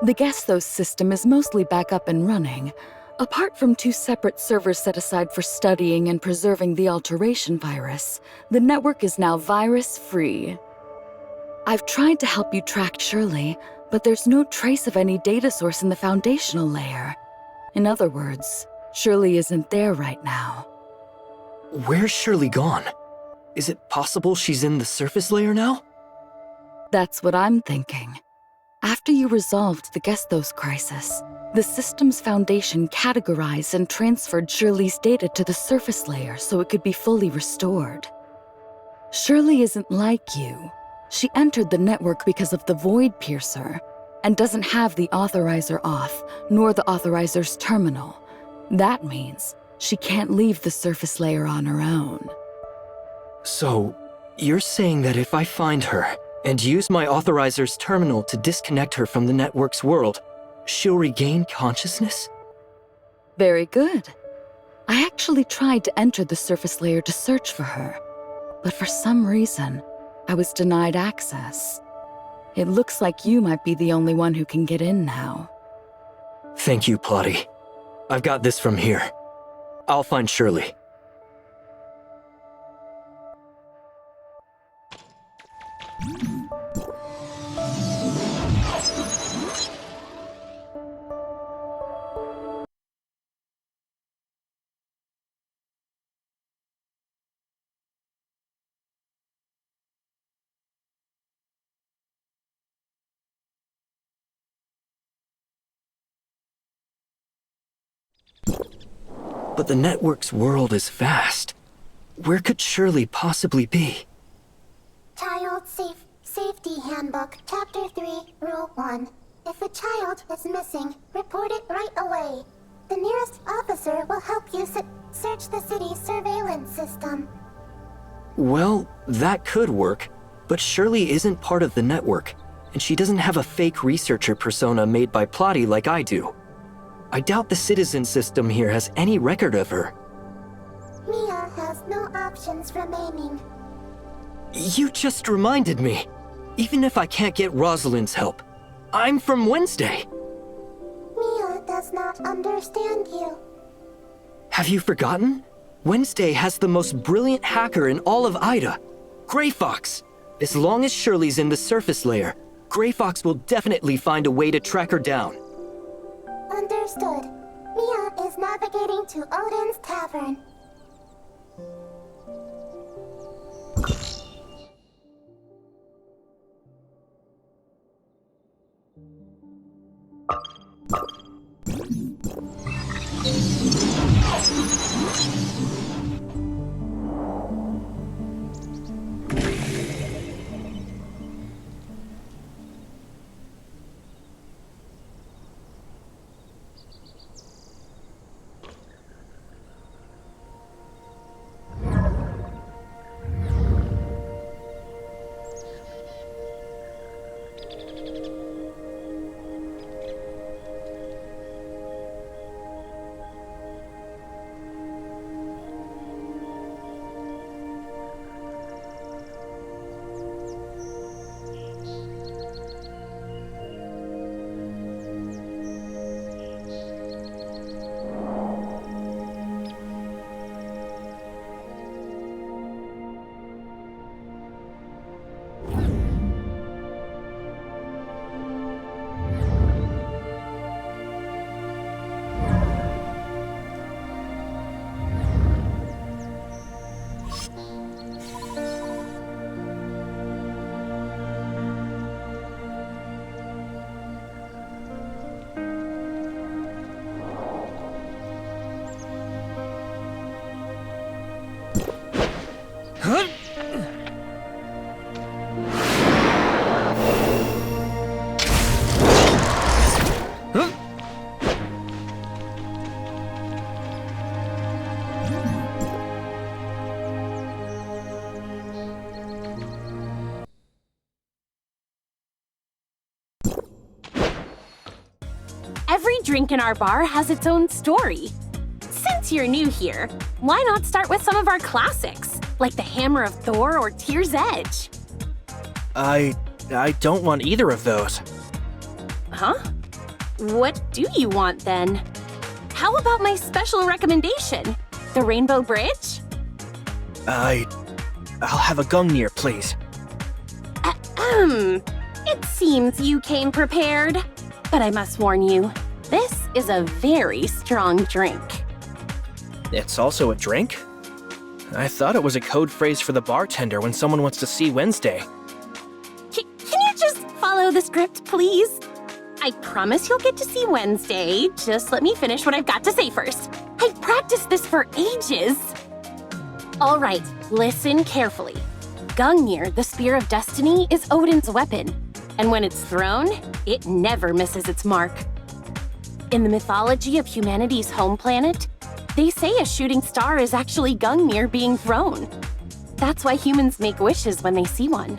The Gestos system is mostly back up and running, apart from 2 separate servers set aside for studying and preserving the alteration virus. The network is now virus-free. I've tried to help you track Shirli, but there's no trace of any data source in the foundational layer. In other words, Shirli isn't there right now. Where's Shirley gone? Is it possible she's in the surface layer now? That's what I'm thinking. After you resolved the Gestos crisis, the system's foundation categorized and transferred Shirley's data to the surface layer so it could be fully restored. Shirley isn't like you. She entered the network because of the Void Piercer, and doesn't have the authorizer off, nor the authorizer's terminal. That means she can't leave the surface layer on her own. So, you're saying that if I find her, and use my authorizer's terminal to disconnect her from the network's world, she'll regain consciousness? Very good. I actually tried to enter the surface layer to search for her, but for some reason, I was denied access. It looks like you might be the only one who can get in now. Thank you, Plotty. I've got this from here. I'll find Shirley. But the network's world is vast. Where could Shirley possibly be? Child Safety Handbook, Chapter 3, Rule 1. If a child is missing, report it right away. The nearest officer will help you search the city's surveillance system. Well, that could work, but Shirley isn't part of the network, and she doesn't have a fake researcher persona made by Plotty like I do. I doubt the citizen system here has any record of her. Mia has no options remaining. You just reminded me. Even if I can't get Rosalind's help, I'm from Wednesday. Mia does not understand you. Have you forgotten? Wednesday has the most brilliant hacker in all of Ida, Gray Fox. As long as Shirley's in the surface layer, Gray Fox will definitely find a way to track her down. Understood. Mia is navigating to Odin's Tavern. Every drink in our bar has its own story. Since you're new here, why not start with some of our classics, like the Hammer of Thor or Tear's Edge? I don't want either of those. Huh? What do you want then? How about my special recommendation? The Rainbow Bridge? I'll have a Gungnir, please. It seems you came prepared. But I must warn you, this is a very strong drink. It's also a drink? I thought it was a code phrase for the bartender when someone wants to see Wednesday. Can you just follow the script, please? I promise you'll get to see Wednesday. Just let me finish what I've got to say first. I've practiced this for ages. All right, listen carefully. Gungnir, the Spear of Destiny, is Odin's weapon. And when it's thrown, it never misses its mark. In the mythology of humanity's home planet, they say a shooting star is actually Gungnir being thrown. That's why humans make wishes when they see one.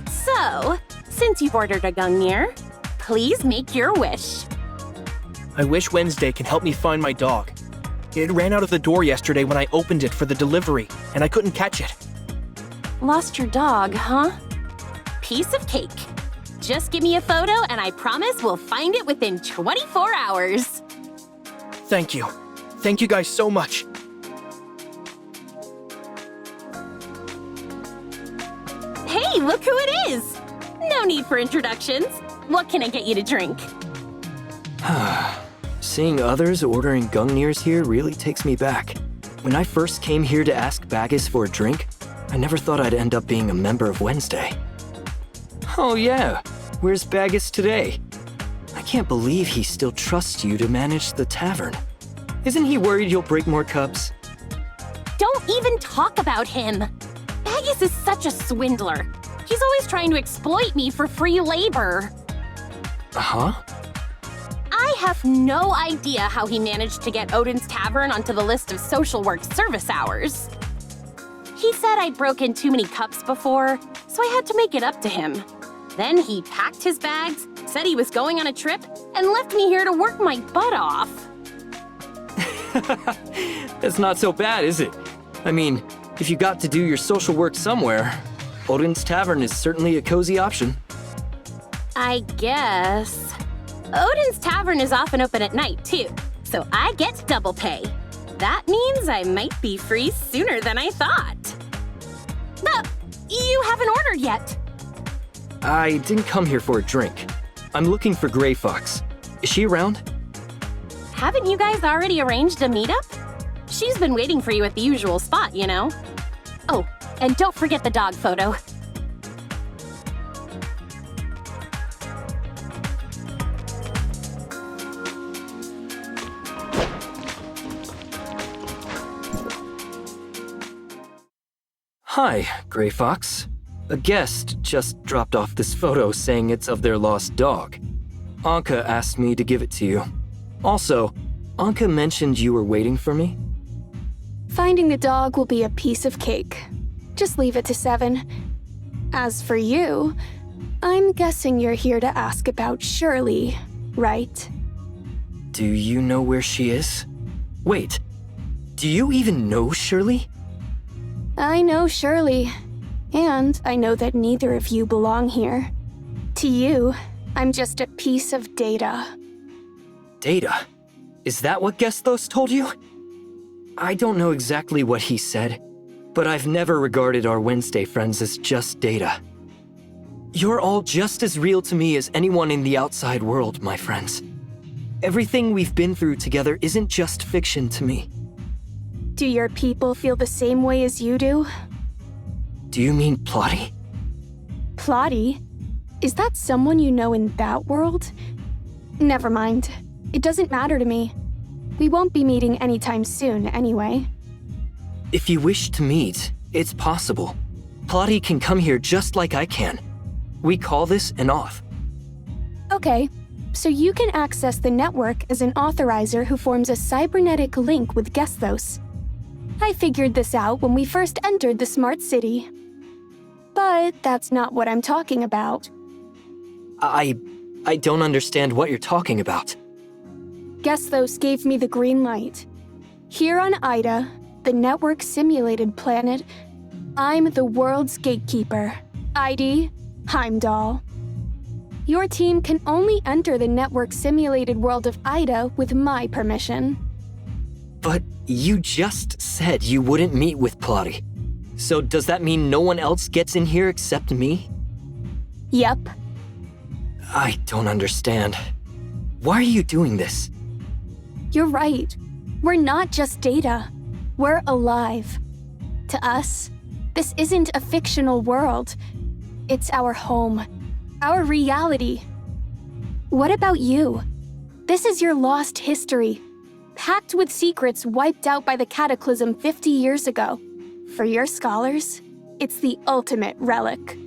So, since you've ordered a Gungnir, please make your wish. I wish Wednesday can help me find my dog. It ran out of the door yesterday when I opened it for the delivery, and I couldn't catch it. Lost your dog, huh? Piece of cake. Just give me a photo and I promise we'll find it within 24 hours. Thank you. Thank you guys so much. Hey, look who it is! No need for introductions. What can I get you to drink? Seeing others ordering Gungnirs here really takes me back. When I first came here to ask Bagus for a drink, I never thought I'd end up being a member of Wednesday. Oh yeah, where's Bagus today? I can't believe he still trusts you to manage the tavern. Isn't he worried you'll break more cups? Don't even talk about him. Bagus is such a swindler. He's always trying to exploit me for free labor. Huh? I have no idea how he managed to get Odin's Tavern onto the list of social work service hours. He said I'd broken too many cups before, so I had to make it up to him. Then he packed his bags, said he was going on a trip, and left me here to work my butt off. That's not so bad, is it? I mean, if you got to do your social work somewhere, Odin's Tavern is certainly a cozy option. I guess. Odin's Tavern is often open at night, too, so I get double pay. That means I might be free sooner than I thought. But you haven't ordered yet. I didn't come here for a drink. I'm looking for Gray Fox. Is she around? Haven't you guys already arranged a meetup? She's been waiting for you at the usual spot, you know. Oh, and don't forget the dog photo. Hi, Gray Fox. A guest just dropped off this photo saying it's of their lost dog. Anka asked me to give it to you. Also, Anka mentioned you were waiting for me. Finding the dog will be a piece of cake. Just leave it to 7. As for you, I'm guessing you're here to ask about Shirley, right? Do you know where she is? Wait, do you even know Shirley? I know Shirley, and I know that neither of you belong here. To you, I'm just a piece of data. Data? Is that what Gestos told you? I don't know exactly what he said, but I've never regarded our Wednesday friends as just data. You're all just as real to me as anyone in the outside world, my friends. Everything we've been through together isn't just fiction to me. Do your people feel the same way as you do? Do you mean Plotty? Plotty? Is that someone you know in that world? Never mind. It doesn't matter to me. We won't be meeting anytime soon, anyway. If you wish to meet, it's possible. Plotty can come here just like I can. We call this an auth. Okay, so you can access the network as an authorizer who forms a cybernetic link with Gestos. I figured this out when we first entered the smart city. But that's not what I'm talking about. I don't understand what you're talking about. Gestos gave me the green light. Here on Ida, the network simulated planet, I'm the world's gatekeeper. ID, Heimdall. Your team can only enter the network simulated world of Ida with my permission. But you just said you wouldn't meet with Plotty. So does that mean no one else gets in here except me? Yep. I don't understand. Why are you doing this? You're right. We're not just data. We're alive. To us, this isn't a fictional world. It's our home. Our reality. What about you? This is your lost history, packed with secrets wiped out by the cataclysm 50 years ago. For your scholars, it's the ultimate relic.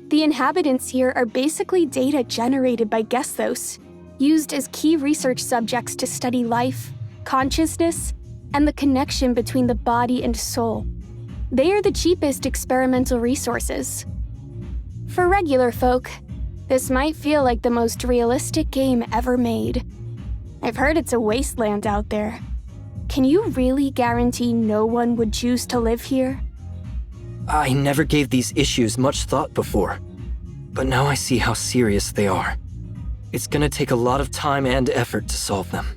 The inhabitants here are basically data generated by Gesthos, used as key research subjects to study life, consciousness, and the connection between the body and soul. They are the cheapest experimental resources. For regular folk, this might feel like the most realistic game ever made. I've heard it's a wasteland out there. Can you really guarantee no one would choose to live here? I never gave these issues much thought before, but now I see how serious they are. It's gonna take a lot of time and effort to solve them.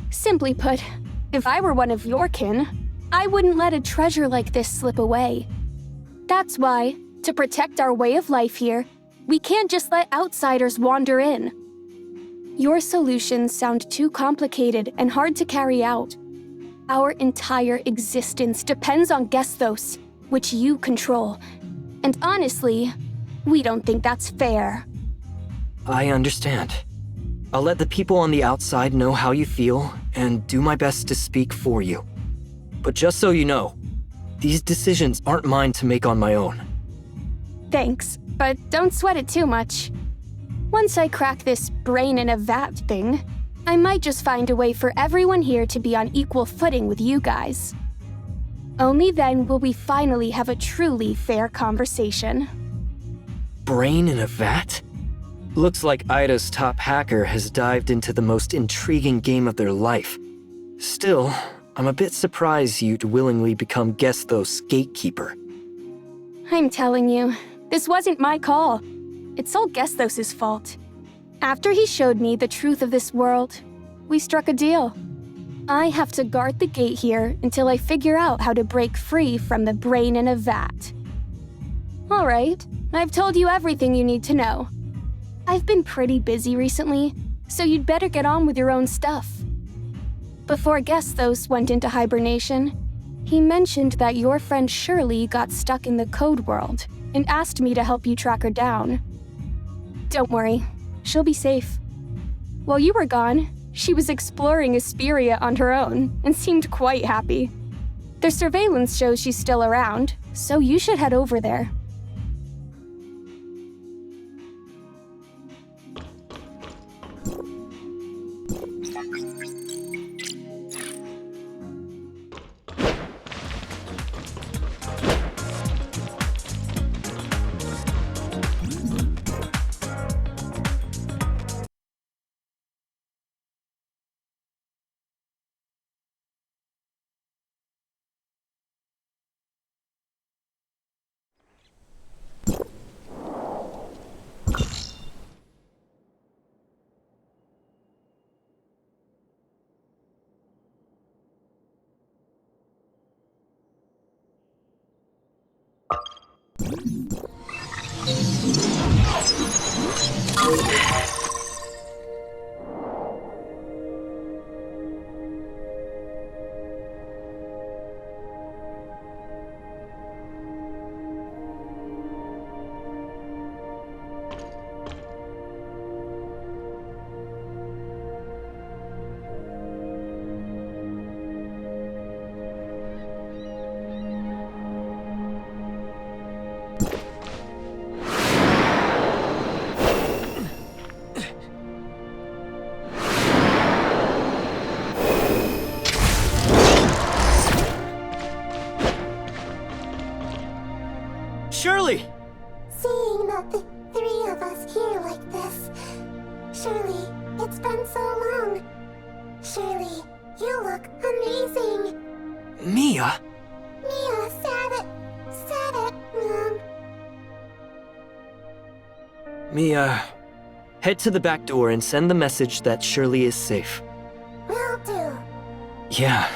Simply put, if I were one of your kin, I wouldn't let a treasure like this slip away. That's why, to protect our way of life here, we can't just let outsiders wander in. Your solutions sound too complicated and hard to carry out. Our entire existence depends on Gesthos, which you control. And honestly, we don't think that's fair. I understand. I'll let the people on the outside know how you feel and do my best to speak for you. But just so you know, these decisions aren't mine to make on my own. Thanks, but don't sweat it too much. Once I crack this brain in a vat thing, I might just find a way for everyone here to be on equal footing with you guys. Only then will we finally have a truly fair conversation. Brain in a vat? Looks like Ida's top hacker has dived into the most intriguing game of their life. Still, I'm a bit surprised you'd willingly become Gesthos' gatekeeper. I'm telling you, this wasn't my call. It's all Gesthos' fault. After he showed me the truth of this world, we struck a deal. I have to guard the gate here until I figure out how to break free from the brain in a vat. All right, I've told you everything you need to know. I've been pretty busy recently, so you'd better get on with your own stuff. Before Gesthos went into hibernation, he mentioned that your friend Shirley got stuck in the code world and asked me to help you track her down. Don't worry, she'll be safe. While you were gone, she was exploring Asperia on her own and seemed quite happy. Their surveillance shows she's still around, so you should head over there. Shirley! Seeing the three of us here like this. Shirley, it's been so long. Shirley, you look amazing. Mia? Mia, said it, Mom. Mia, head to the back door and send the message that Shirley is safe. Will do. Yeah,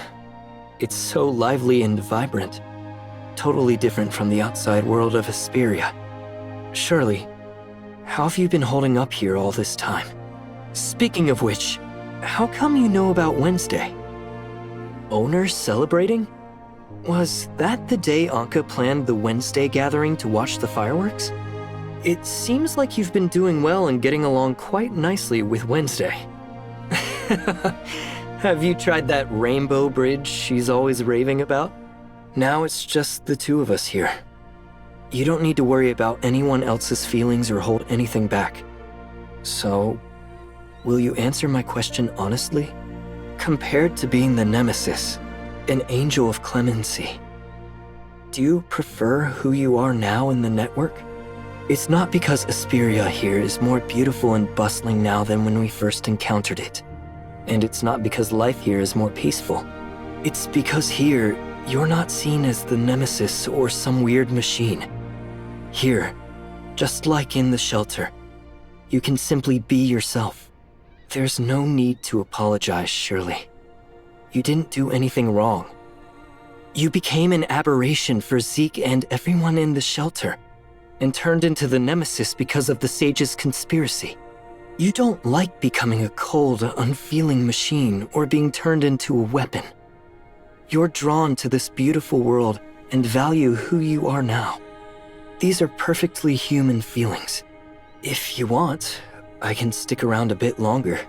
it's so lively and vibrant. Totally different from the outside world of Hesperia. Shirley, how have you been holding up here all this time? Speaking of which, how come you know about Wednesday? Owners celebrating? Was that the day Anka planned the Wednesday gathering to watch the fireworks? It seems like you've been doing well and getting along quite nicely with Wednesday. Have you tried that rainbow bridge she's always raving about? Now it's just the two of us here. You don't need to worry about anyone else's feelings or hold anything back. So, will you answer my question honestly? Compared to being the nemesis, an angel of clemency, do you prefer who you are now in the network? It's not because Hesperia here is more beautiful and bustling now than when we first encountered it. And it's not because life here is more peaceful. It's because here, you're not seen as the nemesis or some weird machine. Here, just like in the shelter, you can simply be yourself. There's no need to apologize, Shirley. You didn't do anything wrong. You became an aberration for Zeke and everyone in the shelter, and turned into the nemesis because of the Sage's conspiracy. You don't like becoming a cold, unfeeling machine or being turned into a weapon. You're drawn to this beautiful world and value who you are now. These are perfectly human feelings. If you want, I can stick around a bit longer.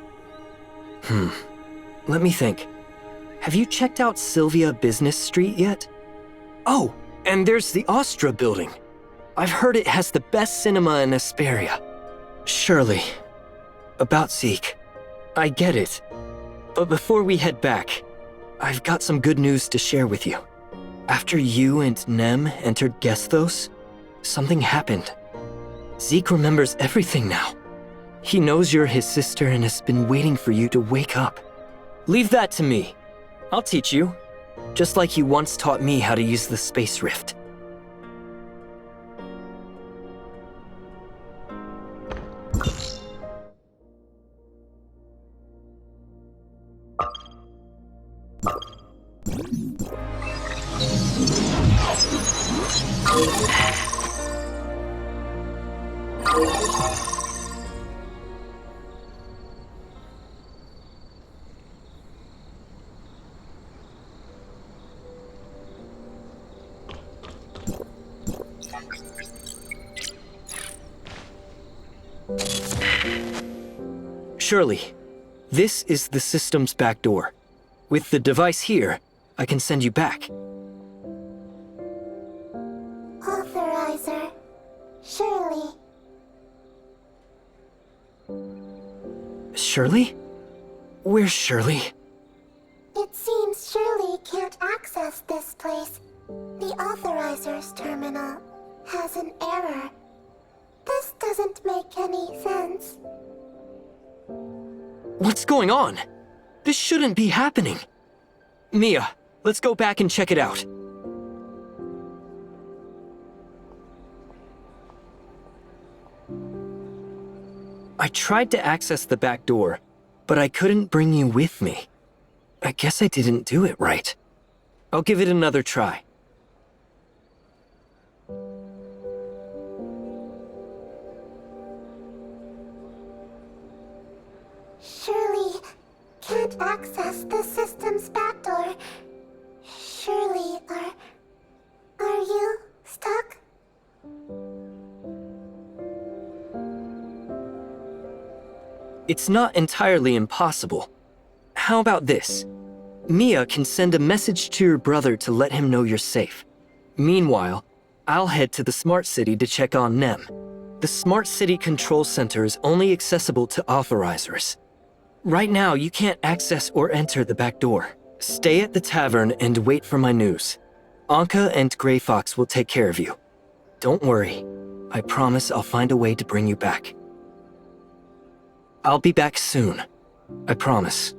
Let me think. Have you checked out Sylvia Business Street yet? Oh, and there's the Astra building. I've heard it has the best cinema in Hesperia. Shirley, about Zeke, I get it. But before we head back, I've got some good news to share with you. After you and Nem entered Gesthos, something happened. Zeke remembers everything now. He knows you're his sister and has been waiting for you to wake up. Leave that to me. I'll teach you. Just like you once taught me how to use the space rift. Shirley, this is the system's back door. With the device here, I can send you back. Authorizer. Shirley. Shirley? Where's Shirley? It seems Shirley can't access this place. The Authorizer's terminal has an error. This doesn't make any sense. What's going on? This shouldn't be happening. Mia, let's go back and check it out. I tried to access the back door, but I couldn't bring you with me. I guess I didn't do it right. I'll give it another try. Shirley can't access the system's back door. Shirley, are you stuck? It's not entirely impossible. How about this? Mia can send a message to your brother to let him know you're safe. Meanwhile, I'll head to the Smart City to check on Nem. The Smart City Control Center is only accessible to authorizers. Right now, you can't access or enter the back door. Stay at the tavern and wait for my news. Anka and Grey Fox will take care of you. Don't worry. I promise I'll find a way to bring you back. I'll be back soon. I promise.